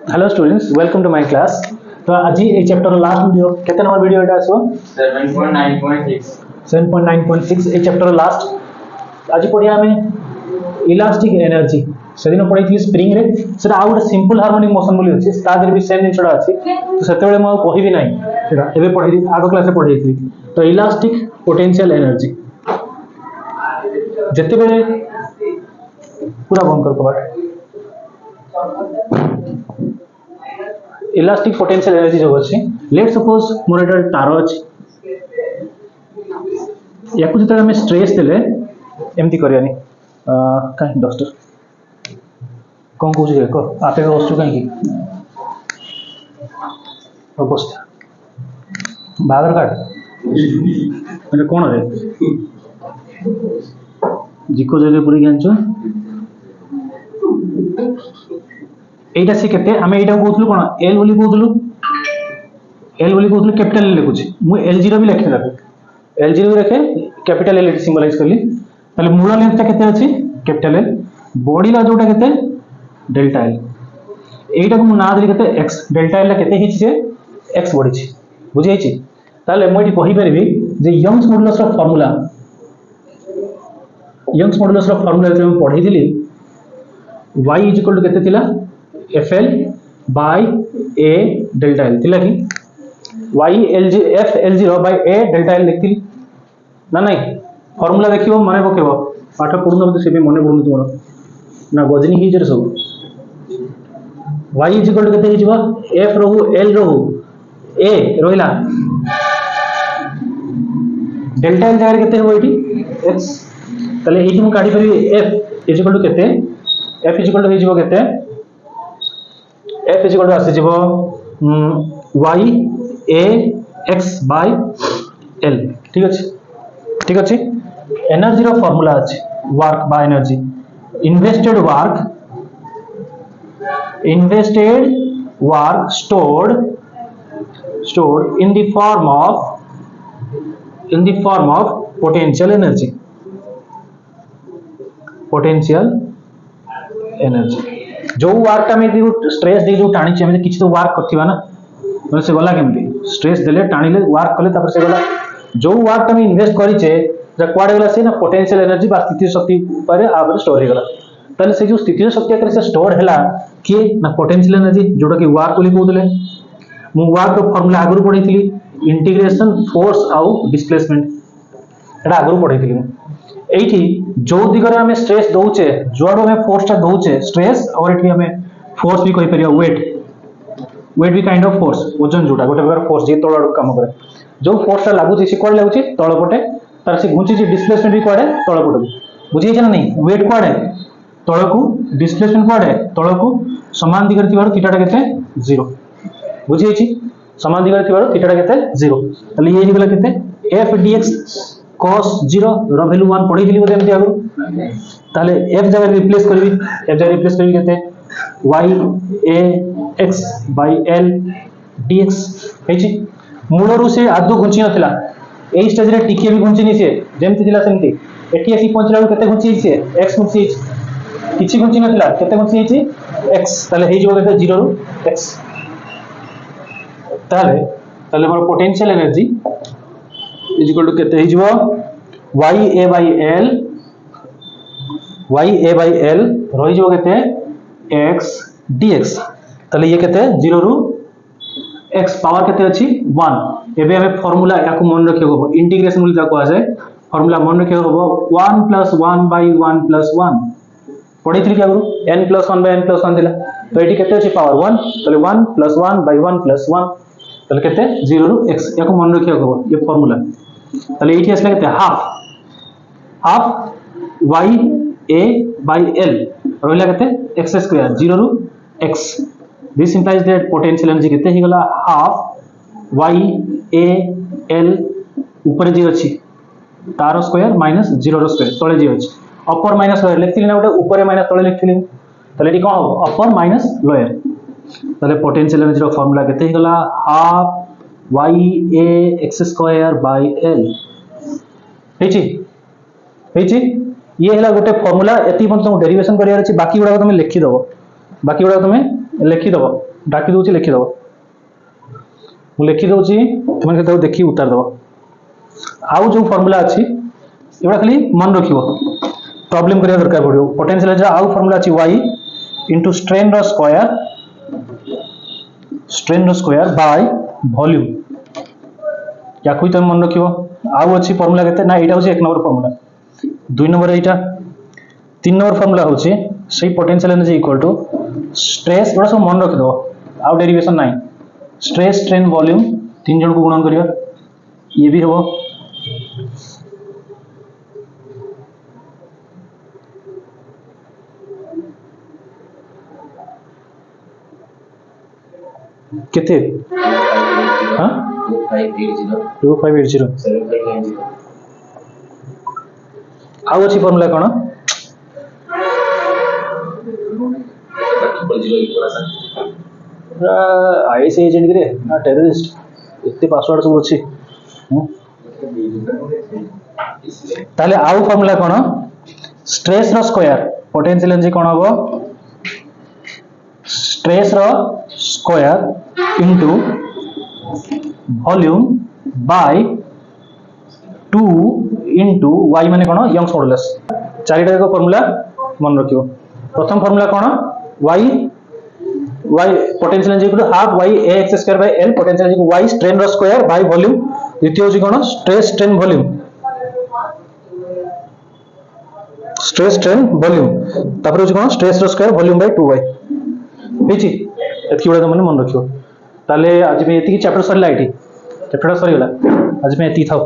Hello students, welcome to my class. तो आज ये चैप्टर लास्ट वीडियो केते नंबर वीडियो एटा आसो 7.9.6 ए चैप्टर लास्ट। आज पढ़िया हमें इलास्टिक एनर्जी से दिन पढ़ी थी स्प्रिंग रे सेटा आ गोटे सिंपल हार्मोनिक मोशन बोली अछि ता देर भी सेम जिनसडा अछि। तो सेते बेले म कहि भी नाही सेटा एबे पढ़ी आगो क्लास रे पढ़ी थी। तो इलास्टिक पोटेंशियल एनर्जी जते बेले पूरा बंद कर कबाट इलास्टिक पोटेंशियल एनर्जी जो अछि लेट सपोज मोर एटा तार अछि याकु जते हम स्ट्रेस देले एमती करियानी काहे डस्टर कोन कहू जे को आपे वस्तु काहे की अवस्था बागर काट म्हणजे कोण रे जिको जगह पूरी जानचो एटा से केते हमें एटा कहथलु कोन एल बोली कहथलु कैपिटल एल लिखुची मु L0 भी लिखे रखे L0 भी रखे कैपिटल एल सिंबलाइज करली ताले मूल लेंथ केते अछि कैपिटल एल बॉडी ला जोटा केते डेल्टा एल एटा को ना देली केते x डेल्टा एल ला केते हिच से x बॉडी छी बुझै छी। ताले मु एटी कहि परबी जे यंग्स मॉडुलस रो फार्मूला जे हम पढी दिली y = केते थिला FL by A delta L थिला कि y F L0 by A delta L लिखथिली ना नहीं फार्मूला देखिबो माने पकेबो पाठ पढुन मते सेबे मने पढुन तुमरो ना गजनी ही जरे सब y केते हिजबो F रहू L रहू A रोइला डेल्टा L जगह केते हो एटी x तले एटी मु काढी परबी F केते F हिजबो केते F आसी जीवो y a x by l ठीक अछि एनर्जी रो फार्मूला अछि work by energy invested work stored in the form of potential energy जो वर्क में स्ट्रेस दे जो टाणी छै किछि तो वर्क करथिबा ना मतलब से गला केमती स्ट्रेस देले टाणीले वर्क कले तापर से गला जो वर्क में इन्वेस्ट करी छे जे क्वाडे गला से ना पोटेंशियल एनर्जी बा स्थिति शक्ति पर आबर स्टोर हे गला तले से जो स्थिति शक्ति करे से स्टोर हैला कि ना पोटेंशियल एनर्जी जोडा कि वर्क बोली कहउले मु वर्क रो फार्मूला आगु पढीथिली इंटीग्रेशन फोर्स आउ डिस्प्लेसमेंट एटा आगु पढीथिली मु एठी जो दिगरे हमें स्ट्रेस दउचे जोडो में फोर्स ता दउचे स्ट्रेस और एठी हमें फोर्स भी कहि परिया वेट भी काइंड ऑफ फोर्स वजन जोटा गोटे प्रकार फोर्स जे तळ काम करे जो फोर्स ता लागु छी कोड लागु छी तळ पटे तार से घुंची छी डिस्प्लेसमेंट भी कोडे तळ पटे बुझी छै ना नहीं वेट कोडे तळ को डिस्प्लेसमेंट कोडे तळ को समान दिगरे थिबार थीटा टा केते 0 बुझी छी समान दिगरे थिबार थीटा टा केते 0 तले ये निकला केते f dx cos 0 रो वैल्यू 1 पढी दिली बोले एमती आगु ताले f जगह रिप्लेस करबी केते y a x by l dx हेची मूलरू से आदु घुंची नथिला एई स्टेज रे टिके भी घुंची नि से जेमति थिला सेमति एठी एसी पहुंचला केते घुंची से x घुंची किछि घुंची नथिला केते घुंची छि x ताले हेई जो केते 0 रू x ताले मोर potential energy is equal to केते हिजबो y a by l रहि जो केते x dx तले ये केते 0 रू x पावर केते अछि 1 एबे हमें फार्मूला याकू मन रखे होबो इंटीग्रेशन बोली जाको आसे फार्मूला मन रखे होबो 1 + 1 by 1 + 1 पढी थी क्या गुरु n + 1 by n + 1 दिला तो एटी केते अछि पावर 1 तले 1 + 1 by 1 + 1 तले केते 0 रू x याकू मन रखे होबो ये फार्मूला तले एटी असला केते half y a by l रोइला केते x² 0 rho x this implies that potential energy केते ही गला हाफ y a l ऊपर जे अछि तार स्क्वायर माइनस 0 रो स्क्वायर तळे जे अछि अपर माइनस लोअर लिखथिली ना गोटे ऊपर माइनस तळे लिखथिली तले एटी कोन हो अपर माइनस लोअर तले पोटेंशियल एनर्जी रो फार्मूला केते ही गला half y a x² by l हेची ये हला गोटे फार्मूला एती पन तुम डेरिवेशन करियार अछि बाकी गुडा तुम लिखि दबो डाकी दूची लिखिदेव ମୁଁ ଲେଖିଦେଉଛି ତୁମେ କେତେବେଳେ ଦେଖିକି ଉତାରି ଦେବ। ଆଉ ଯେଉଁ ଫର୍ମୁଲା ଅଛି ଏଗୁଡ଼ା ଖାଲି ମନେ ରଖିବ, ପ୍ରୋବ୍ଲେମ କରିବା ଦରକାର ପଡ଼ିବ। ପୋଟେନ୍ସିଆଲ ଏନର୍ଜିର ଆଉ ଫର୍ମୁଲା ଅଛି y ଇଣ୍ଟୁ ଷ୍ଟ୍ରେନ୍ର ସ୍କୋୟାର ବାଇ ଭଲ୍ୟୁମ୍। याकू तुम मन रखियो। आउ अच्छी फर्मुला केते ना एटा होची 1 नंबर फर्मुला, 2 नंबर एटा, 3 नंबर फर्मुला होची सही potential energy equal to stress. एटा सब मन रखि दो, आउ डेरिवेशन नाही। स्ट्रेस स्ट्रेन वॉल्यूम 3 जन को गुणन करियो, ये भी हबो। केते हां 2580 आउ अच्छी फॉर्मूला कौन आईएस एजेंट रे ना टेररिस्ट इतने पासवर्ड सब अच्छी ताले आउ फॉर्मूला कौन stress rho square potential energy कौन हबो stress rho square into volume by 2 into y माने कौन यंग्स मॉडुलस। चारिटा एक फॉर्मूला मन रखियो। प्रथम फॉर्मूला कौन y potential energy equal to half y ax square by l potential energy y strain rho square by volume. द्वितीय होची कौन स्ट्रेस स्ट्रेन वॉल्यूम तापर होची कौन stress rho square volume by 2y हेची एतकी बडा तुम मन रखियो। ताले आज में एतकी चैप्टर सरला एटी चैप्टर सरीगला आज में एतकी थाओ।